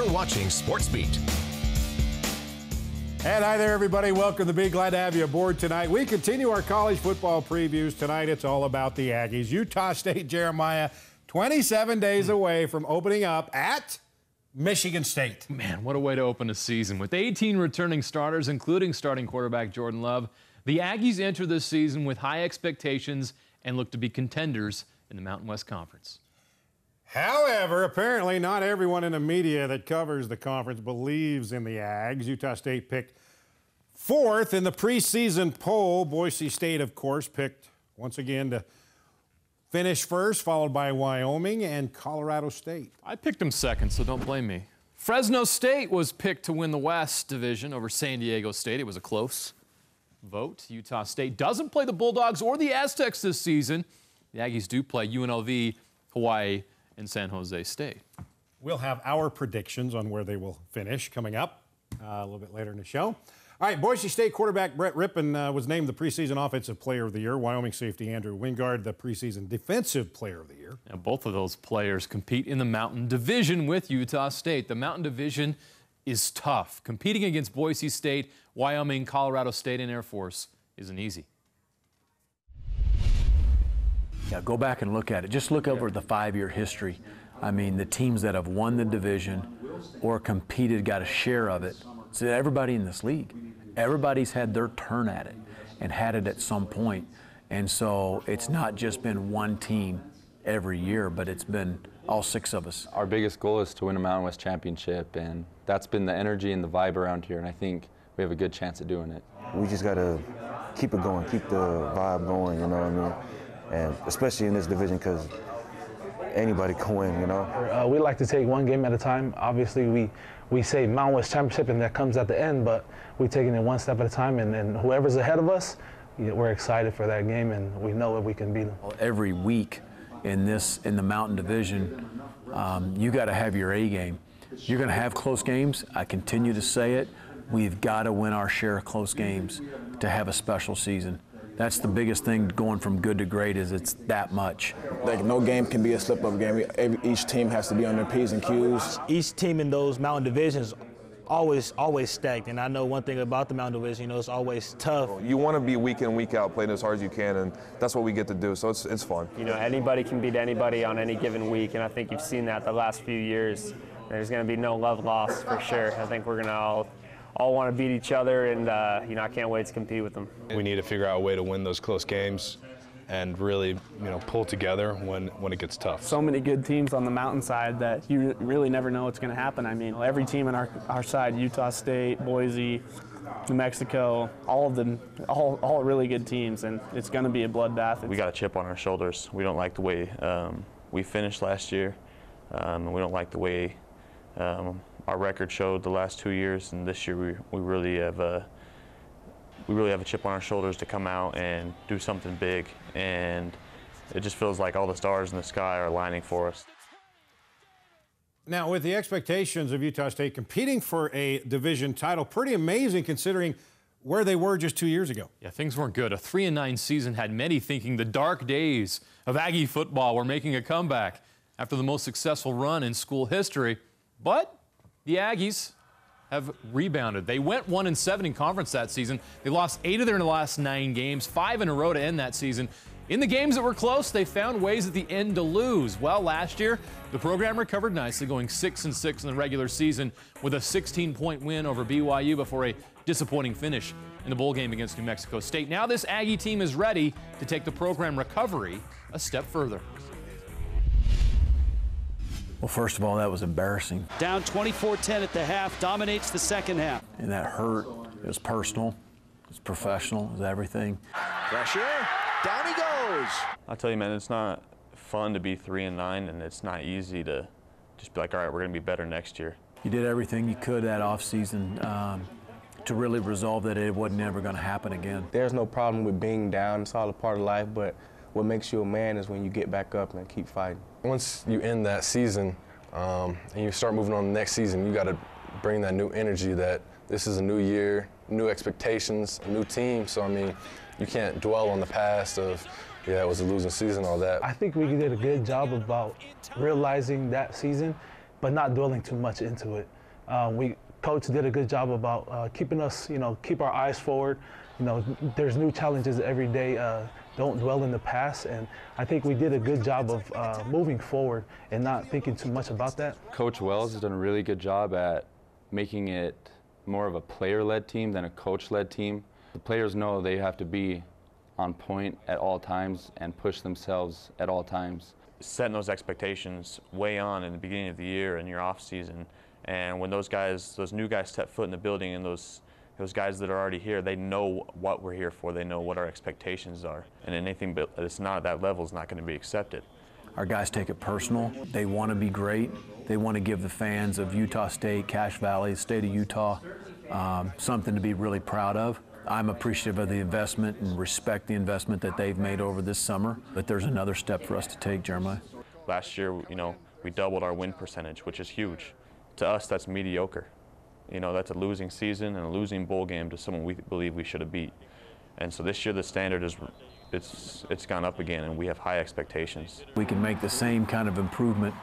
You're watching Sports Beat. And hi there, everybody. Welcome to Be Glad to have you aboard tonight. We continue our college football previews. Tonight, it's all about the Aggies. Utah State, Jeremiah, 27 days away from opening up at Michigan State. Man, what a way to open a season. With 18 returning starters, including starting quarterback Jordan Love, the Aggies enter this season with high expectations and look to be contenders in the Mountain West Conference. However, apparently not everyone in the media that covers the conference believes in the Aggies. Utah State picked 4th in the preseason poll. Boise State, of course, picked once again to finish 1st, followed by Wyoming and Colorado State. I picked them 2nd, so don't blame me. Fresno State was picked to win the West Division over San Diego State. It was a close vote. Utah State doesn't play the Bulldogs or the Aztecs this season. The Aggies do play UNLV, Hawaii, and San Jose State. We'll have our predictions on where they will finish coming up a little bit later in the show. All right, Boise State quarterback Brett Rippon was named the preseason Offensive Player of the Year. Wyoming safety Andrew Wingard, the preseason Defensive Player of the Year. Now, both of those players compete in the Mountain Division with Utah State. The Mountain Division is tough. Competing against Boise State, Wyoming, Colorado State, and Air Force isn't easy. Yeah, go back and look at it. Just look over the 5-year history. I mean, the teams that have won the division or competed got a share of it. So everybody in this league, everybody's had their turn at it and had it at some point. And so it's not just been one team every year, but it's been all 6 of us. Our biggest goal is to win a Mountain West championship, and that's been the energy and the vibe around here, and I think we have a good chance at doing it. We just got to keep it going, keep the vibe going, you know what I mean? And especially in this division, because anybody can win, you know? We like to take one game at a time. Obviously, we say Mountain West Championship, and that comes at the end, but we're taking it one step at a time, and whoever's ahead of us, we're excited for that game, and we know that we can beat them. Every week in the Mountain Division, you got to have your A game. You're going to have close games. I continue to say it. We've got to win our share of close games to have a special season. That's the biggest thing going from good to great, is it's that much. Like, no game can be a slip-up game. Each team has to be on their P's and Q's. Each team in those mountain divisions always stacked, and I know one thing about the mountain division, it's always tough. You want to be week in, week out, playing as hard as you can, and that's what we get to do, so it's fun. Anybody can beat anybody on any given week, and I think you've seen that the last few years. There's going to be no love lost for sure. I think we're going to all want to beat each other, and I can't wait to compete with them. We need to figure out a way to win those close games and really, pull together when it gets tough. So many good teams on the mountainside that you really never know what's going to happen. I mean, every team on our side, Utah State, Boise, New Mexico, all of them, all really good teams, and it's going to be a bloodbath. We got a chip on our shoulders. We don't like the way we finished last year, and we don't like the way our record showed the last 2 years, and this year we really have a chip on our shoulders to come out and do something big, and it just feels like all the stars in the sky are aligning for us. Now, with the expectations of Utah State competing for a division title, pretty amazing considering where they were just 2 years ago. Yeah, things weren't good. A 3-9 season had many thinking the dark days of Aggie football were making a comeback after the most successful run in school history, but the Aggies have rebounded. They went 1-7 in conference that season. They lost 8 of their last 9 games, 5 in a row to end that season. In the games that were close, they found ways at the end to lose. Well, last year, the program recovered nicely, going 6-6 in the regular season with a 16-point win over BYU before a disappointing finish in the bowl game against New Mexico State. Now this Aggie team is ready to take the program recovery a step further. Well, first of all, that was embarrassing. Down 24-10 at the half, dominates the second half. And that hurt. It was personal. It was professional. It was everything. Pressure. Down he goes. I'll tell you, man, it's not fun to be 3-9, and it's not easy to just be like, all right, we're going to be better next year. You did everything you could that offseason to really resolve that it wasn't ever going to happen again. There's no problem with being down. It's all a part of life, but what makes you a man is when you get back up and keep fighting. Once you end that season and you start moving on the next season, you got to bring that new energy that this is a new year, new expectations, a new team. So, I mean, you can't dwell on the past of, yeah, it was a losing season, all that. I think we did a good job about realizing that season but not dwelling too much into it. Coach did a good job about keeping us, keep our eyes forward. There's new challenges every day. Don't dwell in the past, and I think we did a good job of moving forward and not thinking too much about that. Coach Wells has done a really good job at making it more of a player-led team than a coach-led team. The players know they have to be on point at all times and push themselves at all times. Setting those expectations way on in the beginning of the year and your off season, and when those new guys step foot in the building, and those guys that are already here, they know what we're here for. They know what our expectations are, and anything that's not at that level is not going to be accepted. Our guys take it personal. They want to be great. They want to give the fans of Utah State, Cache Valley, state of Utah, something to be really proud of. I'm appreciative of the investment and respect the investment that they've made over this summer, but there's another step for us to take, Jeremiah. Last year, we doubled our win percentage, which is huge. To us, that's mediocre. That's a losing season and a losing bowl game to someone we believe we should have beat. And so this year the standard is, it's gone up again, and we have high expectations. We can make the same kind of improvement,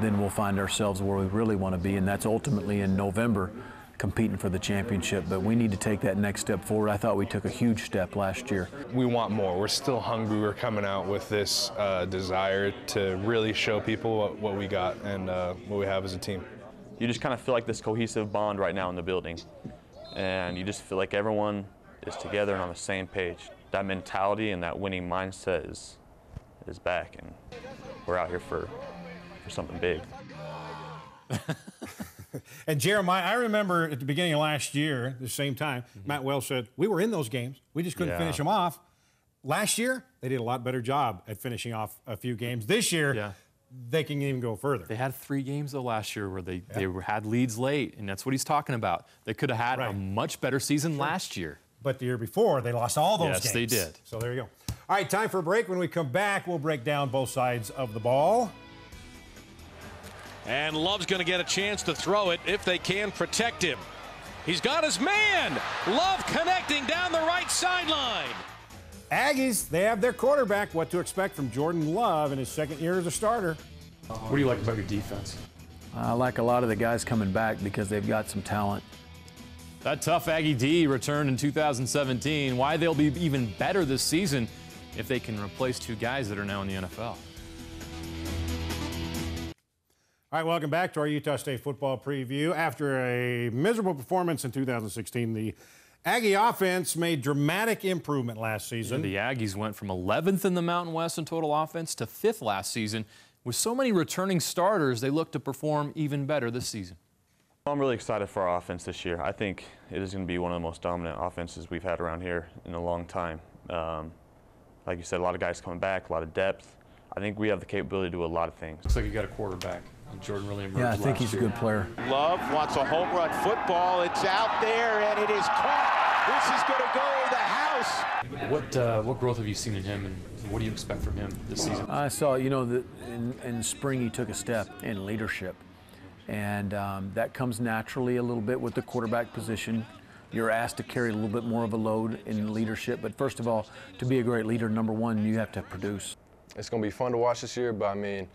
then we'll find ourselves where we really want to be, and that's ultimately in November, competing for the championship. But we need to take that next step forward. I thought we took a huge step last year. We want more. We're still hungry. We're coming out with this desire to really show people what we got and what we have as a team. You just kind of feel like this cohesive bond right now in the building, and you just feel like everyone is together and on the same page. That mentality and that winning mindset is back, and we're out here for something big. And Jeremiah, I remember at the beginning of last year, the same time, Matt Wells said, we were in those games. We just couldn't finish them off. Last year, they did a lot better job at finishing off a few games. This year, they can even go further. They had 3 games, though, last year where they had leads late, and that's what he's talking about. They could have had a much better season last year. But the year before, they lost all those games. Yes, they did. So there you go. All right, time for a break. When we come back, we'll break down both sides of the ball. And Love's going to get a chance to throw it if they can protect him. He's got his man. Love connecting down the right sideline. Aggies, they have their quarterback. What to expect from Jordan Love in his second year as a starter. What do you like about your defense? I like a lot of the guys coming back because they've got some talent. That tough Aggie D returned in 2017. Why they'll be even better this season if they can replace 2 guys that are now in the NFL. All right, welcome back to our Utah State football preview. After a miserable performance in 2016, the Aggie offense made dramatic improvement last season. The Aggies went from 11th in the Mountain West in total offense to 5th last season. With so many returning starters, they look to perform even better this season. I'm really excited for our offense this year. I think it is going to be one of the most dominant offenses we've had around here in a long time. Like you said, a lot of guys coming back, a lot of depth. I think we have the capability to do a lot of things. Looks like you got a quarterback. Jordan really emerged. Yeah, I think he's a good player. Love wants a home run football. It's out there, and it is caught. This is going to go the house. What growth have you seen in him, and what do you expect from him this season? I saw, that in spring he took a step in leadership, and that comes naturally a little bit with the quarterback position. You're asked to carry a little bit more of a load in leadership, but first of all, to be a great leader, number one, you have to produce. It's going to be fun to watch this year, but I mean,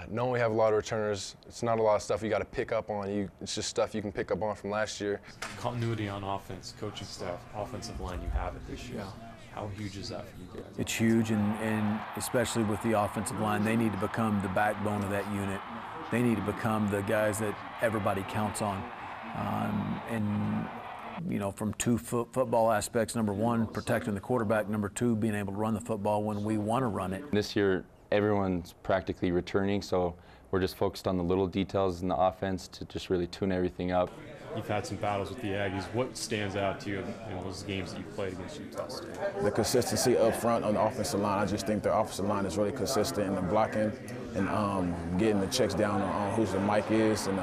knowing we have a lot of returners, it's not a lot of stuff you got to pick up on. It's just stuff you can pick up on from last year. Continuity on offense, coaching staff, offensive line, you have it this year. How huge is that for you guys? It's huge, and especially with the offensive line, they need to become the backbone of that unit. They need to become the guys that everybody counts on. From 2 football aspects, number 1, protecting the quarterback, number 2, being able to run the football when we want to run it. This year, everyone's practically returning, so we're just focused on the little details in the offense to just really tune everything up. You've had some battles with the Aggies. What stands out to you in those games that you've played against Utah State? The consistency up front on the offensive line. I just think their offensive line is really consistent in the blocking and getting the checks down on who the Mike is. And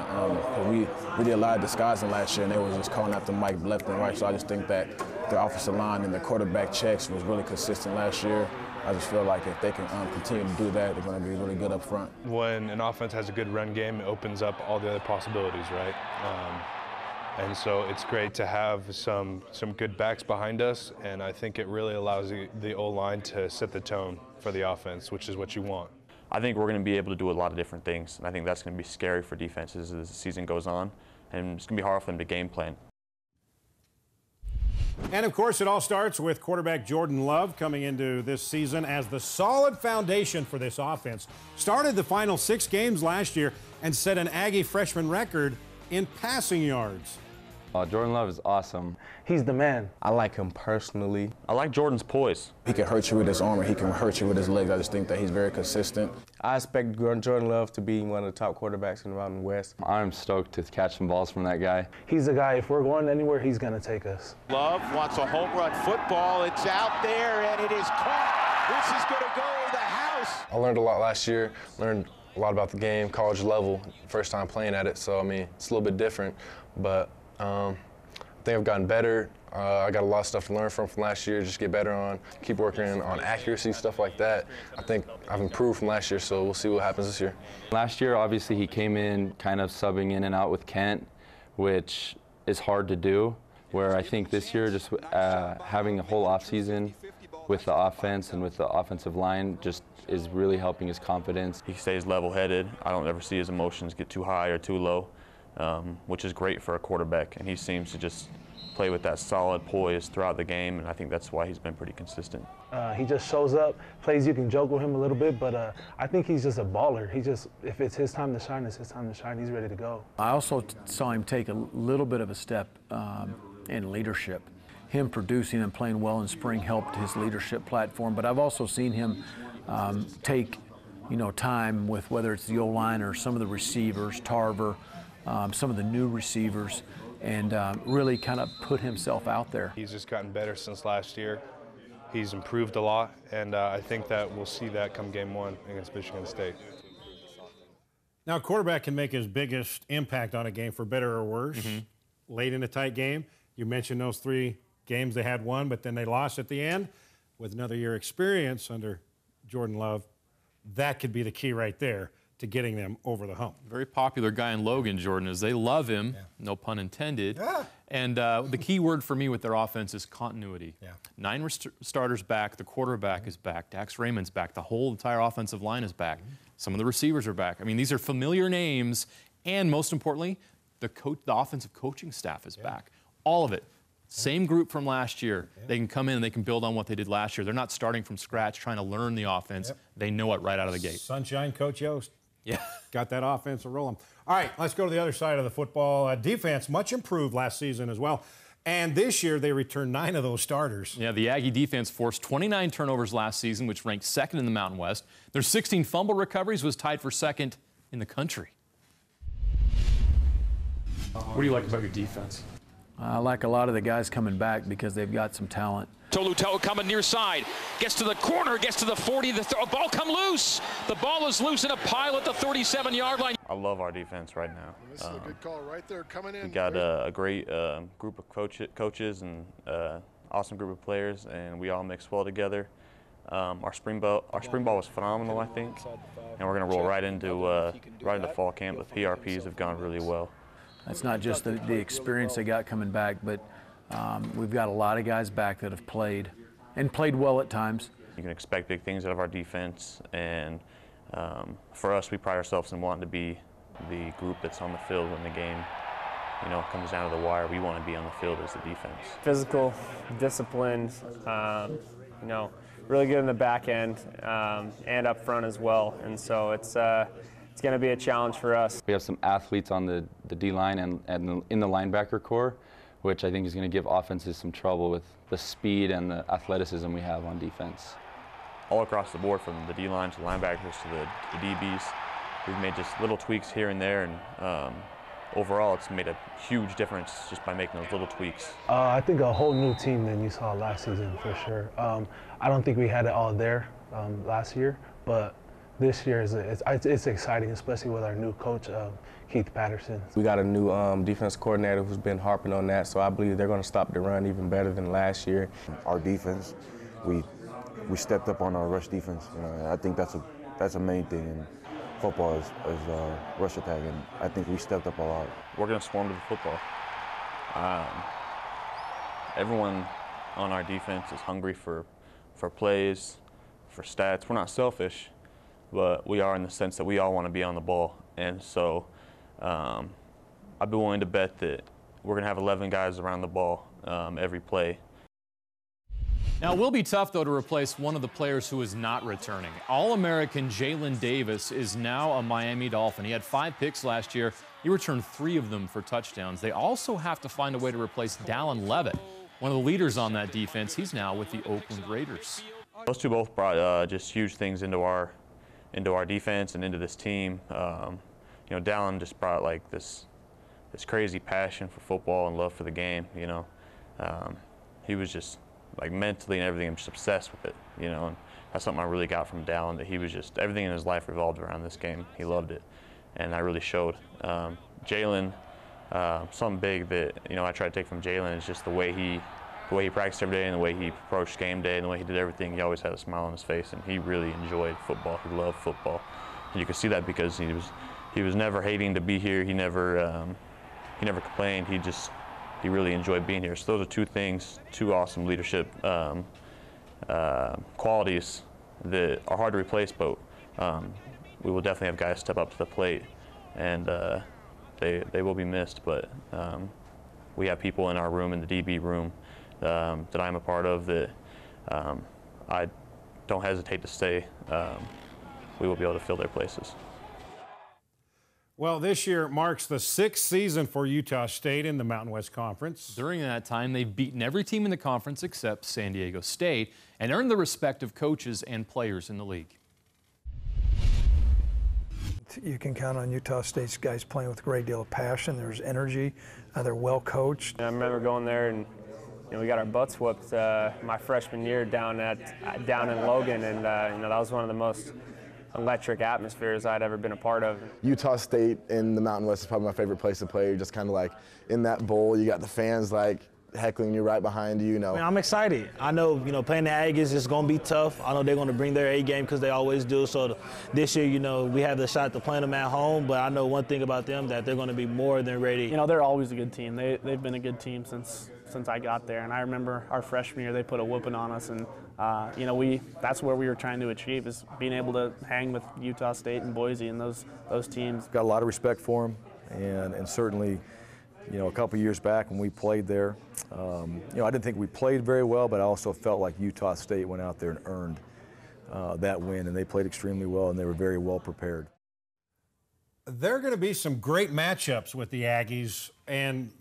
we did a lot of disguising last year, and they were just calling out the Mike left and right. So I just think that the offensive line and the quarterback checks was really consistent last year. I just feel like if they can continue to do that, they're going to be really good up front. When an offense has a good run game, it opens up all the other possibilities, right? And so it's great to have some good backs behind us, and I think it really allows the O-line to set the tone for the offense, which is what you want. I think we're going to be able to do a lot of different things, and I think that's going to be scary for defenses as the season goes on, and it's going to be hard for them to game plan. And, of course, it all starts with quarterback Jordan Love coming into this season as the solid foundation for this offense. Started the final 6 games last year and set an Aggie freshman record in passing yards. Jordan Love is awesome. He's the man. I like him personally. I like Jordan's poise. He can hurt you with his arm, or he can hurt you with his legs. I just think that he's very consistent. I expect Jordan Love to be one of the top quarterbacks in the Mountain West. I'm stoked to catch some balls from that guy. He's a guy, if we're going anywhere, he's going to take us. Love wants a home run football. It's out there, and it is caught. This is going to go the house. I learned a lot last year, learned a lot about the game, college level, first time playing at it, so I mean, it's a little bit different, but I think I've gotten better. I got a lot of stuff to learn from last year, just get better on, keep working on accuracy, stuff like that. I think I've improved from last year, so we'll see what happens this year. Last year, obviously, he came in kind of subbing in and out with Kent, which is hard to do, where I think this year just having a whole offseason with the offense and with the offensive line just is really helping his confidence. He stays level-headed. I don't ever see his emotions get too high or too low, which is great for a quarterback, and he seems to just play with that solid poise throughout the game, and I think that's why he's been pretty consistent. He just shows up, plays. You can joke with him a little bit, but I think he's just a baller. If it's his time to shine, it's his time to shine. He's ready to go. I also saw him take a little bit of a step in leadership. Him producing and playing well in spring helped his leadership platform, but I've also seen him take time with whether it's the O-line or some of the receivers, Tarver, some of the new receivers, and really kind of put himself out there. He's just gotten better since last year. He's improved a lot, and I think that we'll see that come game 1 against Michigan State. Now, a quarterback can make his biggest impact on a game, for better or worse. Late in a tight game, you mentioned those 3 games they had won, but then they lost at the end. With another year experience under Jordan Love, that could be the key right there to getting them over the hump. Very popular guy in Logan, Jordan, is they love him, no pun intended. And the key word for me with their offense is continuity. 9 starters back, the quarterback is back, Dax Raymond's back, the whole entire offensive line is back. Some of the receivers are back. I mean, these are familiar names, and most importantly, the offensive coaching staff is back. All of it. Same group from last year. They can come in and they can build on what they did last year. They're not starting from scratch trying to learn the offense. They know it right out of the gate. Sunshine Coach Yost. Yeah. Got that offense rolling. All right, let's go to the other side of the football. Defense, much improved last season as well. And this year, they returned 9 of those starters. Yeah, the Aggie defense forced 29 turnovers last season, which ranked 2nd in the Mountain West. Their 16 fumble recoveries was tied for 2nd in the country. What do you like about your defense? I like a lot of the guys coming back because they've got some talent. Toluto coming near side, gets to the corner, gets to the 40, the ball come loose. The ball is loose in a pile at the 37-yard line. I love our defense right now. This is a good call right there coming in. We got a great group of coaches and awesome group of players, and we all mix well together. Our spring ball was phenomenal, I think, and we're going to roll right into fall camp. The PRPs have gone really well. That's not just the experience they got coming back, but we've got a lot of guys back that have played, and played well at times. You can expect big things out of our defense, and for us, we pride ourselves in wanting to be the group that's on the field when the game, comes down to the wire. We want to be on the field as the defense. Physical, disciplined, really good in the back end and up front as well, and so it's going to be a challenge for us. We have some athletes on the D-line and in the linebacker core, which I think is going to give offenses some trouble with the speed and the athleticism we have on defense. All across the board, from the D-line to the linebackers to the DBs, we've made just little tweaks here and there, and overall it's made a huge difference just by making those little tweaks. I think a whole new team than you saw last season for sure. I don't think we had it all there last year, but this year it's exciting, especially with our new coach, Keith Patterson. We got a new defense coordinator who's been harping on that, so I believe they're going to stop the run even better than last year. Our defense, we stepped up on our rush defense. I think that's a main thing in football is rush attack, and I think we stepped up a lot. We're going to swarm to the football. Everyone on our defense is hungry for plays, for stats. We're not selfish. but we are in the sense that we all want to be on the ball. And so I'd be willing to bet that we're going to have 11 guys around the ball every play. Now, it will be tough, though, to replace one of the players who is not returning. All-American Jalen Davis is now a Miami Dolphin. He had 5 picks last year. He returned 3 of them for touchdowns. They also have to find a way to replace Dallin Leavitt, one of the leaders on that defense. He's now with the Oakland Raiders. Those two both brought just huge things into our defense and into this team. You know, Dallin just brought like this crazy passion for football and love for the game. You know, he was just like mentally and everything, I'm just obsessed with it. You know, and that's something I really got from Dallin, that he was just, everything in his life revolved around this game. He loved it, and I really showed. Jalen, something big that, you know, I try to take from Jalen is just the way he practiced every day and the way he approached game day and the way he did everything. He always had a smile on his face, and he really enjoyed football. He loved football, and you could see that because he was never hating to be here. He never complained. He really enjoyed being here. So those are 2 things, 2 awesome leadership qualities that are hard to replace, but we will definitely have guys step up to the plate, and they will be missed. But we have people in our room, in the DB room, that I'm a part of, that I don't hesitate to say we will be able to fill their places. Well, this year marks the 6th season for Utah State in the Mountain West Conference. During that time, they've beaten every team in the conference except San Diego State and earned the respect of coaches and players in the league. You can count on Utah State's guys playing with a great deal of passion. There's energy. They're well coached. I remember going there and, you know, we got our butts whooped my freshman year down in Logan, and you know, that was one of the most electric atmospheres I'd ever been a part of. Utah State in the Mountain West is probably my favorite place to play. You're just kind of like in that bowl. You got the fans like heckling you right behind you. You know. I mean, I'm excited. I know, you know, playing the Aggies is going to be tough. I know they're going to bring their A game because they always do. So this year, you know, we have the shot to play them at home. But I know one thing about them, that they're going to be more than ready. You know, they're always a good team. They've been a good team since I got there. And I remember our freshman year, they put a whooping on us. And, you know, that's where we were trying to achieve, is being able to hang with Utah State and Boise and those teams. Got a lot of respect for them. And certainly, you know, a couple years back when we played there, you know, I didn't think we played very well, but I also felt like Utah State went out there and earned that win, and they played extremely well, and they were very well prepared. There are going to be some great matchups with the Aggies, and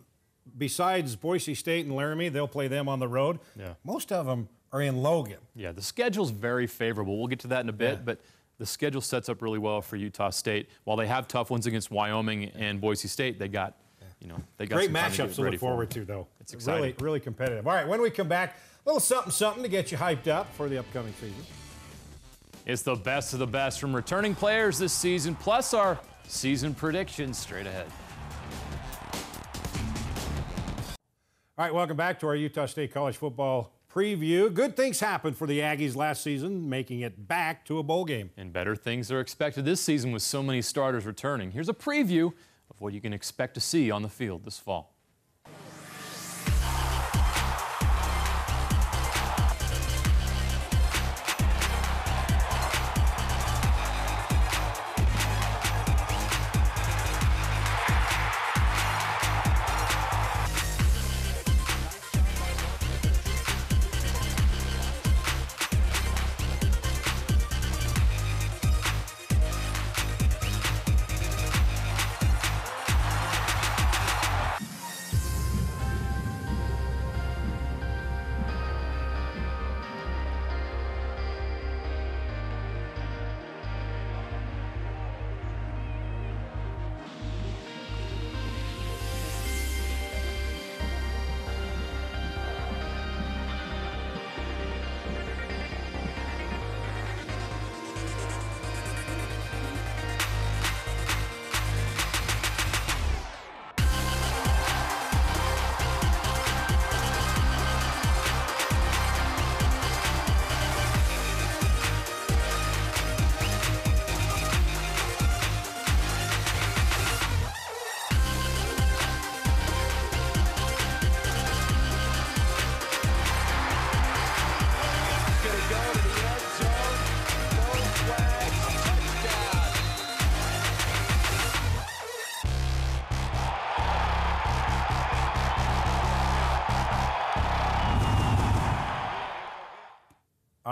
besides Boise State and Laramie, they'll play them on the road. Yeah. Most of them are in Logan. Yeah, the schedule's very favorable. We'll get to that in a bit, but the schedule sets up really well for Utah State. While they have tough ones against Wyoming and Boise State, they got, you know, they got great some time matchups to look forward to, though. It's exciting. Really competitive. All right, when we come back, a little something to get you hyped up for the upcoming season. It's the best of the best from returning players this season, plus our season predictions straight ahead. All right, welcome back to our Utah State College football preview. Good things happened for the Aggies last season, making it back to a bowl game. And better things are expected this season with so many starters returning. Here's a preview of what you can expect to see on the field this fall.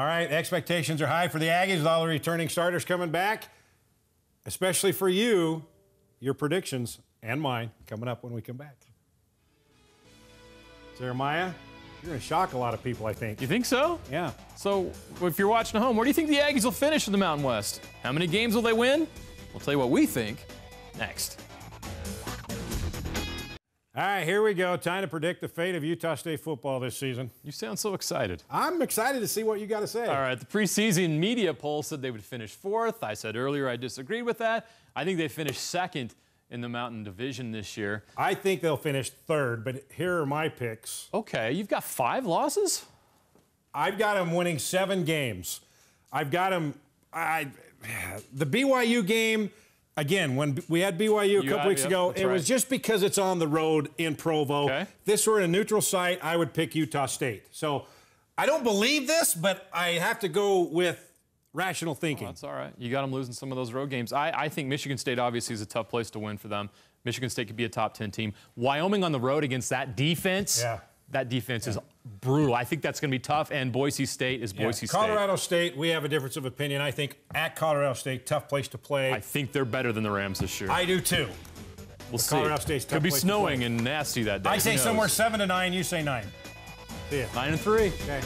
All right, expectations are high for the Aggies with all the returning starters coming back, especially for you. Your predictions and mine coming up when we come back. Jeremiah, you're going to shock a lot of people, I think. You think so? Yeah. So if you're watching at home, where do you think the Aggies will finish in the Mountain West? How many games will they win? We'll tell you what we think next. All right, here we go. Time to predict the fate of Utah State football this season. You sound so excited. I'm excited to see what you got to say. All right, the preseason media poll said they would finish 4th. I said earlier I disagreed with that. I think they finished 2nd in the Mountain Division this year. I think they'll finish 3rd, but here are my picks. Okay, you've got 5 losses? I've got them winning 7 games. I've got them. The BYU game, again, when we had BYU a couple weeks ago, it was just because it's on the road in Provo. Okay. If this were in a neutral site, I would pick Utah State. So I don't believe this, but I have to go with rational thinking. Oh, that's all right. You got them losing some of those road games. I think Michigan State obviously is a tough place to win for them. Michigan State could be a top 10 team. Wyoming on the road against that defense. Yeah. That defense is brutal. I think that's going to be tough, and Boise State is Boise State. Colorado State, we have a difference of opinion. I think at Colorado State, tough place to play. I think they're better than the Rams this year. I do too. We'll see. Colorado State's tough could be place snowing to play. and nasty that day. I say somewhere 7-9. You say 9. See ya. 9-3. Okay.